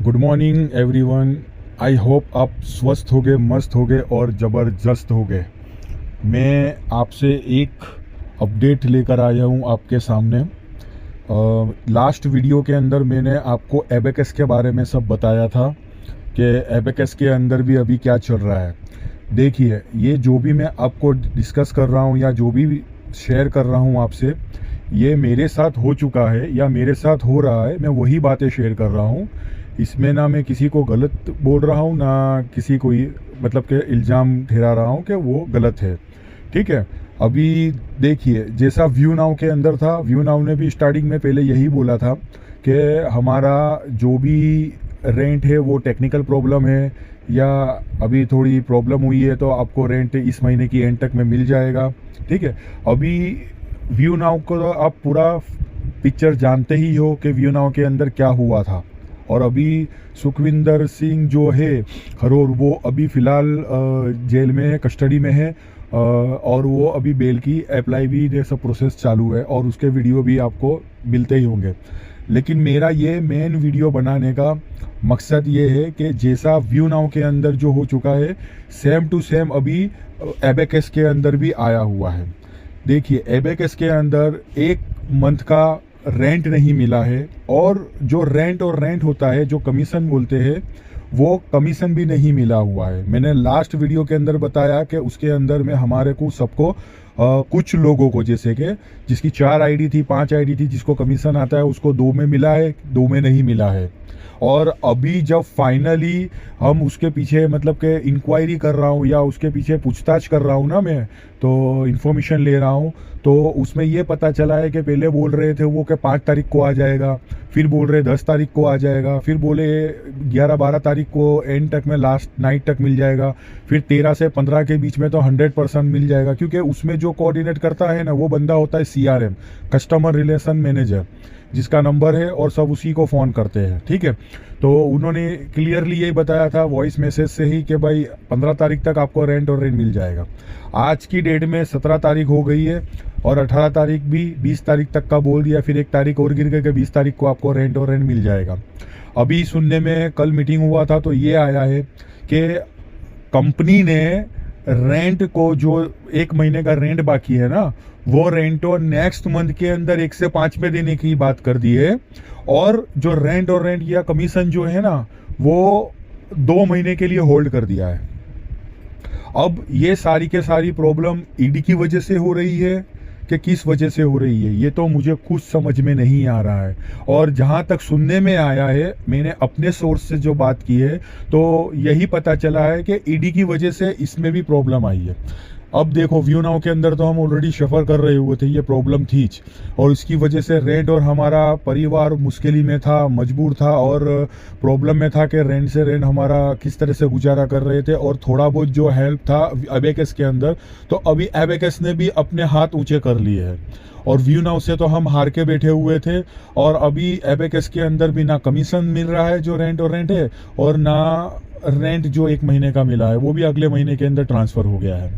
Good morning everyone. I hope आप स्वस्थ हो गए, मस्त हो गए और ज़बरदस्त हो गए। मैं आपसे एक अपडेट लेकर आया हूँ आपके सामने। लास्ट वीडियो के अंदर मैंने आपको एबेकस के बारे में सब बताया था कि एबेकस के अंदर भी अभी क्या चल रहा है। देखिए, ये जो भी मैं आपको डिस्कस कर रहा हूँ या जो भी शेयर कर रहा हूँ आपसे, ये मेरे साथ हो चुका है या मेरे साथ हो रहा है। मैं वही बातें शेयर कर रहा हूँ। इसमें ना मैं किसी को गलत बोल रहा हूँ, ना किसी को मतलब कि इल्ज़ाम ठहरा रहा हूँ कि वो गलत है। ठीक है। अभी देखिए, जैसा व्यू नाउ के अंदर था, व्यू नाउ ने भी स्टार्टिंग में पहले यही बोला था कि हमारा जो भी रेंट है वो टेक्निकल प्रॉब्लम है या अभी थोड़ी प्रॉब्लम हुई है तो आपको रेंट इस महीने की एंड तक में मिल जाएगा। ठीक है। अभी व्यू नाउ को तो आप पूरा पिक्चर जानते ही हो कि व्यू नाउ के अंदर क्या हुआ था। और अभी सुखविंदर सिंह जो है खरोर, वो अभी फ़िलहाल जेल में है, कस्टडी में है। और वो अभी बेल की अप्लाई भी ये सब प्रोसेस चालू है और उसके वीडियो भी आपको मिलते ही होंगे। लेकिन मेरा ये मेन वीडियो बनाने का मकसद ये है कि जैसा व्यू नाउ के अंदर जो हो चुका है, सेम टू सेम अभी एबेकस के अंदर भी आया हुआ है। देखिए, एबेकस के अंदर एक मंथ का रेंट नहीं मिला है और जो रेंट होता है, जो कमीशन बोलते हैं, वो कमीशन भी नहीं मिला हुआ है। मैंने लास्ट वीडियो के अंदर बताया कि उसके अंदर में हमारे को सबको कुछ लोगों को, जैसे कि जिसकी 4 आईडी थी, 5 आईडी थी, जिसको कमीशन आता है उसको 2 में मिला है, 2 में नहीं मिला है। और अभी जब फाइनली हम उसके पीछे मतलब कि इंक्वायरी कर रहा हूँ या उसके पीछे पूछताछ कर रहा हूँ ना, मैं तो इन्फॉर्मेशन ले रहा हूँ, तो उसमें ये पता चला है कि पहले बोल रहे थे वो कि 5 तारीख को आ जाएगा, फिर बोल रहे 10 तारीख को आ जाएगा, फिर बोले 11-12 तारीख को एंड तक में, लास्ट नाइट तक मिल जाएगा, फिर 13 से 15 के बीच में तो 100% मिल जाएगा। क्योंकि उसमें जो कोऑर्डिनेट करता है ना, वो बंदा होता है CRM, कस्टमर रिलेशन मैनेजर, जिसका नंबर है और सब उसी को फ़ोन करते हैं। ठीक है। तो उन्होंने क्लियरली यही बताया था वॉइस मैसेज से ही कि भाई 15 तारीख तक आपको रेंट और रेंट मिल जाएगा। आज की डेट में 17 तारीख हो गई है और 18 तारीख भी 20 तारीख तक का बोल दिया, फिर 1 तारीख और गिर गए कि 20 तारीख को आपको रेंट और रेंट मिल जाएगा। अभी सुनने में कल मीटिंग हुआ था तो ये आया है कि कंपनी ने रेंट को, जो 1 महीने का रेंट बाकी है ना, वो रेंट और नेक्स्ट मंथ के अंदर 1 से 5 में देने की बात कर दी है। और जो रेंट और रेंट या कमीशन जो है ना, वो 2 महीने के लिए होल्ड कर दिया है। अब ये सारी के सारी प्रॉब्लम ईडी की वजह से हो रही है कि किस वजह से हो रही है, ये तो मुझे कुछ समझ में नहीं आ रहा है। और जहां तक सुनने में आया है, मैंने अपने सोर्स से जो बात की है, तो यही पता चला है कि ईडी की वजह से इसमें भी प्रॉब्लम आई है। अब देखो, व्यू नाउ के अंदर तो हम ऑलरेडी सफ़र कर रहे हुए थे, ये प्रॉब्लम थी और इसकी वजह से रेंट और हमारा परिवार मुश्किल में था, मजबूर था और प्रॉब्लम में था कि रेंट से रेंट हमारा किस तरह से गुजारा कर रहे थे। और थोड़ा बहुत जो हेल्प था एबेकस के अंदर, तो अभी एबेकस ने भी अपने हाथ ऊंचे कर लिए हैं और व्यू नाउ से तो हम हार के बैठे हुए थे। और अभी एबेकस के अंदर भी ना कमीशन मिल रहा है जो रेंट और रेंट है, और ना रेंट जो 1 महीने का मिला है वो भी अगले महीने के अंदर ट्रांसफ़र हो गया है।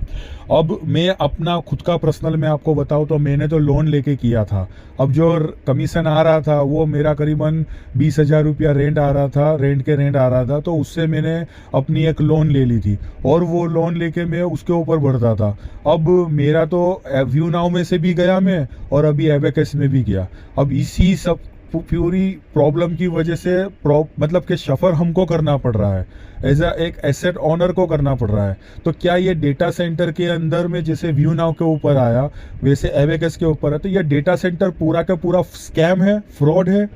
अब मैं अपना खुद का पर्सनल में आपको बताऊं तो मैंने तो लोन लेके किया था। अब जो कमीशन आ रहा था वो मेरा करीबन 20,000 रुपया रेंट आ रहा था, रेंट आ रहा था, तो उससे मैंने अपनी एक लोन ले ली थी और वो लोन लेके मैं उसके ऊपर बढ़ता था। अब मेरा तो व्यू नाउ में से भी गया मैं और अभी एबेकस में भी गया। अब इसी सब पूरी प्रॉब्लम की वजह से मतलब कि सफ़र हमको करना पड़ रहा है, एज एक एसेट ऑनर को करना पड़ रहा है। तो क्या ये डेटा सेंटर के अंदर में जैसे व्यू नाउ के ऊपर आया वैसे एबेकस के ऊपर है, तो ये डेटा सेंटर पूरा का पूरा स्कैम है, फ्रॉड है?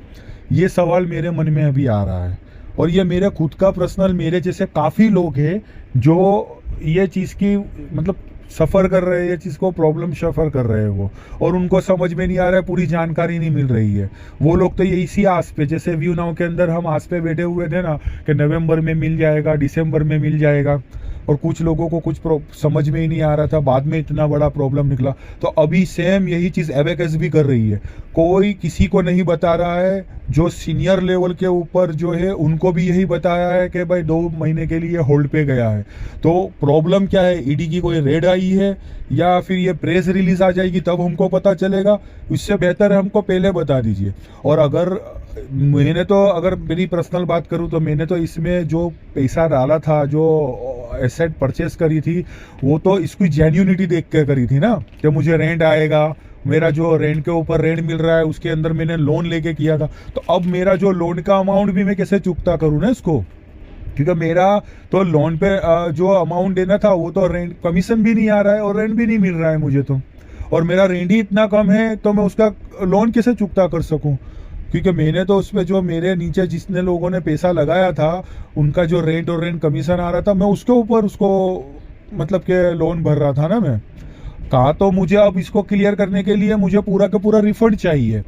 ये सवाल मेरे मन में अभी आ रहा है। और ये मेरे खुद का पर्सनल, मेरे जैसे काफ़ी लोग हैं जो ये चीज़ की मतलब सफ़र कर रहे हैं, ये चीज़ को प्रॉब्लम सफ़र कर रहे हैं वो, और उनको समझ में नहीं आ रहा है, पूरी जानकारी नहीं मिल रही है। वो लोग तो ये इसी आस पे, जैसे व्यू नाउ के अंदर हम आस पे बैठे हुए थे ना कि नवंबर में मिल जाएगा, दिसंबर में मिल जाएगा, और कुछ लोगों को कुछ समझ में ही नहीं आ रहा था, बाद में इतना बड़ा प्रॉब्लम निकला। तो अभी सेम यही चीज़ एबेकस भी कर रही है, कोई किसी को नहीं बता रहा है। जो सीनियर लेवल के ऊपर जो है उनको भी यही बताया है कि भाई 2 महीने के लिए होल्ड पे गया है। तो प्रॉब्लम क्या है, ईडी की कोई रेड आई है या फिर ये प्रेस रिलीज आ जाएगी तब हमको पता चलेगा? इससे बेहतर है हमको पहले बता दीजिए। और अगर मैंने तो, अगर मेरी पर्सनल बात करूं तो मैंने तो इसमें जो पैसा डाला था, जो एसेट परचेस करी थी, वो तो इसकी जेन्युइनिटी देख के करी थी ना, कि मुझे रेंट आएगा, मेरा जो रेंट के ऊपर रेंट मिल रहा है उसके अंदर मैंने लोन लेके किया था। तो अब मेरा जो लोन का अमाउंट भी मैं कैसे चुकता करूं ना इसको, क्योंकि मेरा तो लोन पे जो अमाउंट देना था वो तो रेंट कमीशन भी नहीं आ रहा है और रेंट भी नहीं मिल रहा है मुझे तो, और मेरा रेंट ही इतना कम है, तो मैं उसका लोन कैसे चुकता कर सकूं? क्योंकि मैंने तो उसमें जो मेरे नीचे जितने लोगों ने पैसा लगाया था उनका जो रेंट और रेंट कमीशन आ रहा था, मैं उसके ऊपर उसको मतलब के लोन भर रहा था ना मैं। कहा तो मुझे अब इसको क्लियर करने के लिए मुझे पूरा का पूरा रिफंड चाहिए,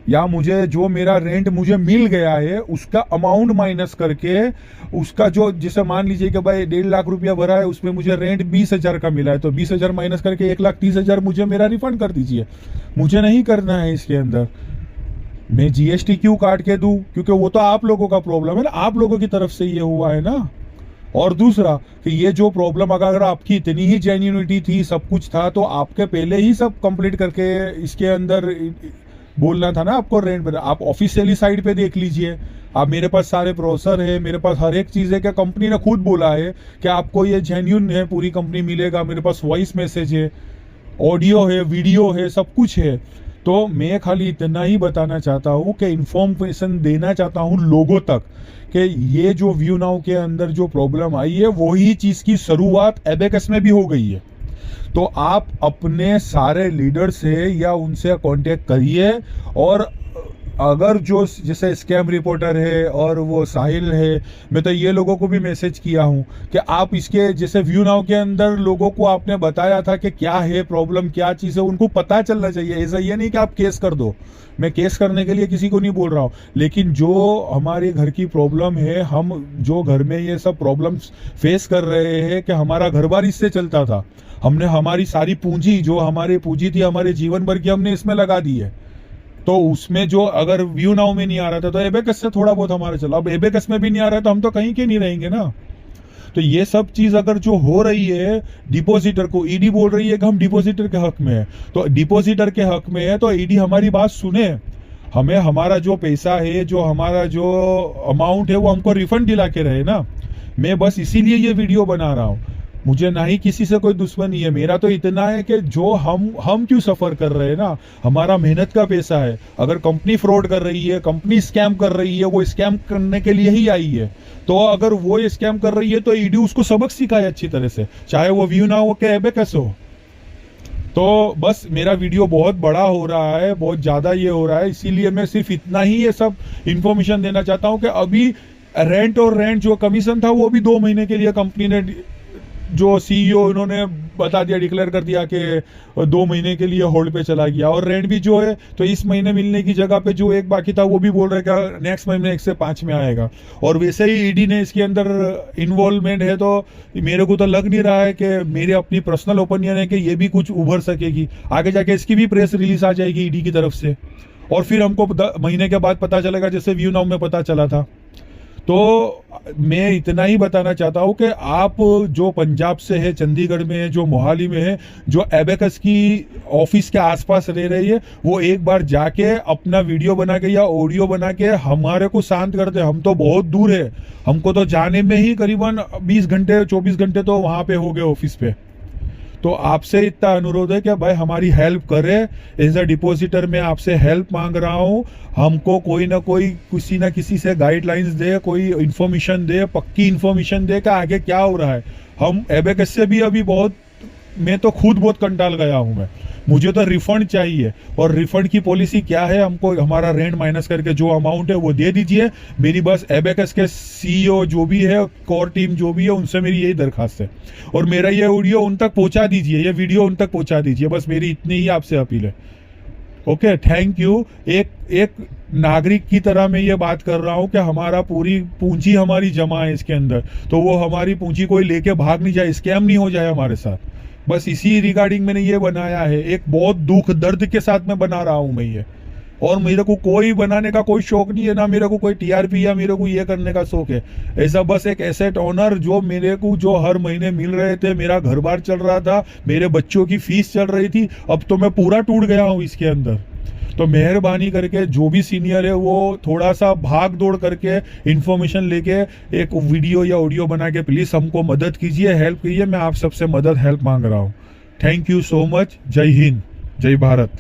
या मुझे जो मेरा रेंट मुझे मिल गया है उसका अमाउंट माइनस करके, उसका जो, जैसे मान लीजिए कि भाई 1.5 लाख रुपया भरा है, उसमें मुझे रेंट 20,000 का मिला है, तो 20,000 माइनस करके 1,30,000 मुझे मेरा रिफंड कर दीजिए। मुझे नहीं करना है इसके अंदर। मैं जीएसटी क्यों काट के दूं? क्योंकि वो तो आप लोगों का प्रॉब्लम है ना, आप लोगों की तरफ से ये हुआ है ना। और दूसरा कि ये जो प्रॉब्लम अगर आपकी इतनी ही जेन्युइनिटी थी, सब कुछ था, तो आपके पहले ही सब कंप्लीट करके इसके अंदर बोलना था ना आपको रेंट पर। आप ऑफिशियली साइड पे देख लीजिए, आप, मेरे पास सारे प्रोसेसर है, मेरे पास हर एक चीज़ है, कि कंपनी ने खुद बोला है कि आपको ये जेन्युइन है, पूरी कंपनी मिलेगा, मेरे पास वॉइस मैसेज है, ऑडियो है, वीडियो है, सब कुछ है। तो मैं खाली इतना ही बताना चाहता हूँ कि इंफॉर्मेशन देना चाहता हूँ लोगों तक कि ये जो व्यू नाउ के अंदर जो प्रॉब्लम आई है वही चीज़ की शुरुआत एबेकस में भी हो गई है। तो आप अपने सारे लीडर से या उनसे कांटेक्ट करिए, और अगर जो जैसे स्कैम रिपोर्टर है और वो साहिल है, मैं तो ये लोगों को भी मैसेज किया हूँ कि आप इसके, जैसे व्यू नाउ के अंदर लोगों को आपने बताया था कि क्या है प्रॉब्लम, क्या चीज़ है, उनको पता चलना चाहिए। ऐसा ये नहीं कि आप केस कर दो, मैं केस करने के लिए किसी को नहीं बोल रहा हूँ, लेकिन जो हमारे घर की प्रॉब्लम है, हम जो घर में ये सब प्रॉब्लम्स फेस कर रहे हैं, कि हमारा घर बार इससे चलता था, हमने हमारी सारी पूंजी, जो हमारी पूंजी थी हमारे जीवन भर की, हमने इसमें लगा दी है। तो उसमें जो अगर व्यू नाउ में नहीं आ रहा था तो एबेकस से थोड़ा बहुत हमारा चला, अब एबेकस में भी नहीं आ रहा है तो हम तो कहीं के नहीं रहेंगे ना। तो ये सब चीज अगर जो हो रही है, डिपॉजिटर को ईडी बोल रही है कि हम डिपॉजिटर के हक में है, तो डिपॉजिटर के हक में है तो ईडी हमारी बात सुने, हमें हमारा जो पैसा है, जो हमारा जो अमाउंट है वो हमको रिफंड दिला के रहे ना। मैं बस इसीलिए ये वीडियो बना रहा हूँ, मुझे ना ही किसी से कोई दुश्मनी है, मेरा तो इतना है कि जो हम क्यों सफर कर रहे हैं ना, हमारा मेहनत का पैसा है। अगर कंपनी फ्रॉड कर रही है, कंपनी स्कैम कर रही है, वो स्कैम करने के लिए ही आई है, तो अगर वो स्कैम कर रही है तो ईडी उसको सबक सिखाए अच्छी तरह से, चाहे वो व्यू ना हो के एबेकस हो। तो बस मेरा वीडियो बहुत बड़ा हो रहा है, बहुत ज्यादा ये हो रहा है, इसीलिए मैं सिर्फ इतना ही ये सब इंफॉर्मेशन देना चाहता हूँ कि अभी रेंट और रेंट जो कमीशन था वो भी 2 महीने के लिए कंपनी ने, जो सीईओ उन्होंने बता दिया, डिक्लेयर कर दिया कि 2 महीने के लिए होल्ड पे चला गया, और रेंट भी जो है तो इस महीने मिलने की जगह पे जो एक बाकी था वो भी बोल रहे कि नेक्स्ट महीने 1 से 5 में आएगा। और वैसे ही ईडी ने इसके अंदर इन्वॉल्वमेंट है, तो मेरे को तो लग नहीं रहा है कि, मेरी अपनी पर्सनल ओपिनियन है कि ये भी कुछ उभर सकेगी आगे जाके, इसकी भी प्रेस रिलीज आ जाएगी ईडी की तरफ से, और फिर हमको महीने के बाद पता चलेगा जैसे व्यू नाउ में पता चला था। तो मैं इतना ही बताना चाहता हूं कि आप जो पंजाब से है, चंडीगढ़ में है, जो मोहाली में है, जो एबेकस की ऑफिस के आसपास रह रही है, वो एक बार जाके अपना वीडियो बना के या ऑडियो बना के हमारे को शांत कर दे। हम तो बहुत दूर है, हमको तो जाने में ही करीबन 20 घंटे 24 घंटे तो वहां पे हो गए ऑफिस पे। तो आपसे इतना अनुरोध है कि भाई हमारी हेल्प करें, एज अ डिपॉजिटर में आपसे हेल्प मांग रहा हूँ, हमको कोई ना कोई किसी ना किसी से गाइडलाइंस दे, कोई इन्फॉर्मेशन दे, पक्की इन्फॉर्मेशन दे कि आगे क्या हो रहा है। हम एबेकस से भी अभी बहुत, मैं तो खुद बहुत कंटाल गया हूँ, मुझे तो रिफंड चाहिए। और रिफंड की पॉलिसी क्या है, हमको हमारा रेंट माइनस करके जो अमाउंट है वो दे दीजिए। मेरी बस एबेकस के सीईओ जो भी है, कोर टीम जो भी है, उनसे मेरी यही दरखास्त है, और मेरा ये ऑडियो उन तक पहुंचा दीजिए, ये वीडियो उन तक पहुंचा दीजिए, बस मेरी इतनी ही आपसे अपील है। Okay, thank you. एक नागरिक की तरह मैं ये बात कर रहा हूँ कि हमारा पूरी पूंजी हमारी जमा है इसके अंदर, तो वो हमारी पूंजी कोई लेके भाग नहीं जाए, स्कैम नहीं हो जाए हमारे साथ, बस इसी रिगार्डिंग मैंने ये बनाया है। एक बहुत दुख दर्द के साथ मैं बना रहा हूं मैं ये, और मेरे को कोई बनाने का कोई शौक नहीं है, ना मेरे को कोई टीआरपी या मेरे को ये करने का शौक है। ऐसा बस एक एसेट ओनर, जो मेरे को जो हर महीने मिल रहे थे, मेरा घर बार चल रहा था, मेरे बच्चों की फीस चल रही थी, अब तो मैं पूरा टूट गया हूं इसके अंदर। तो मेहरबानी करके जो भी सीनियर है वो थोड़ा सा भाग दौड़ करके इंफॉर्मेशन लेके एक वीडियो या ऑडियो बना के प्लीज़ हमको मदद कीजिए, हेल्प कीजिए। मैं आप सबसे मदद हेल्प मांग रहा हूँ। Thank you so much. जय हिंद, जय भारत।